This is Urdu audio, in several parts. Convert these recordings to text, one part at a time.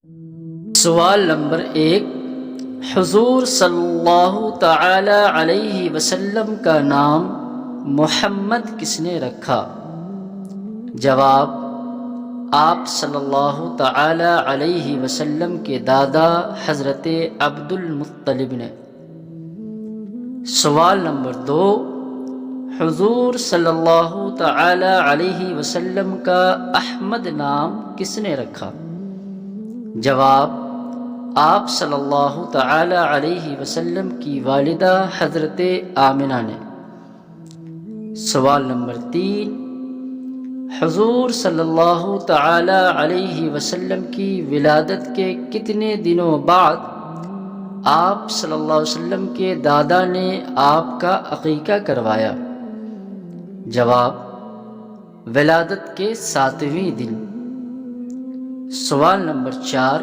سوال نمبر 1، حضور صلی اللہ تعالی علیہ وسلم کا نام محمد کس نے رکھا؟ جواب، آپ صلی اللہ تعالی علیہ وسلم کے دادا حضرت عبد المطلب نے۔ سوال نمبر 2، حضور صلی اللہ تعالی علیہ وسلم کا احمد نام کس نے رکھا؟ جواب، آپ صلی اللہ تعالی علیہ وسلم کی والدہ حضرت آمنہ نے۔ سوال نمبر 3، حضور صلی اللہ تعالی علیہ وسلم کی ولادت کے کتنے دنوں بعد آپ صلی اللہ علیہ وسلم کے دادا نے آپ کا عقیقہ کروایا؟ جواب، ولادت کے 7ویں دن۔ سوال نمبر 4،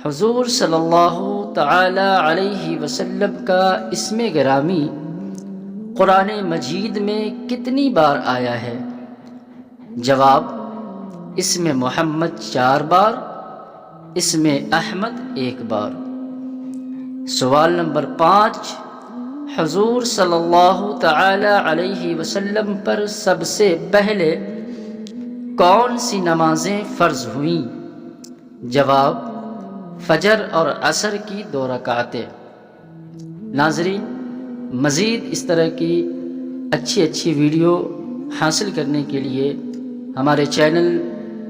حضور صلی اللہ تعالی علیہ وسلم کا اسم گرامی قرآن مجید میں کتنی بار آیا ہے؟ جواب، اسم محمد 4 بار، اسم احمد 1 بار۔ سوال نمبر 5، حضور صلی اللہ تعالی علیہ وسلم پر سب سے پہلے کون سی نمازیں فرض ہوئیں؟ جواب، فجر اور عصر کی 2 رکعتیں۔ ناظرین، مزید اس طرح کی اچھی ویڈیو حاصل کرنے کے لیے ہمارے چینل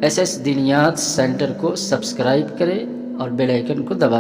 ایس ایس دینیات سینٹر کو سبسکرائب کریں اور بیل آئیکن کو دبا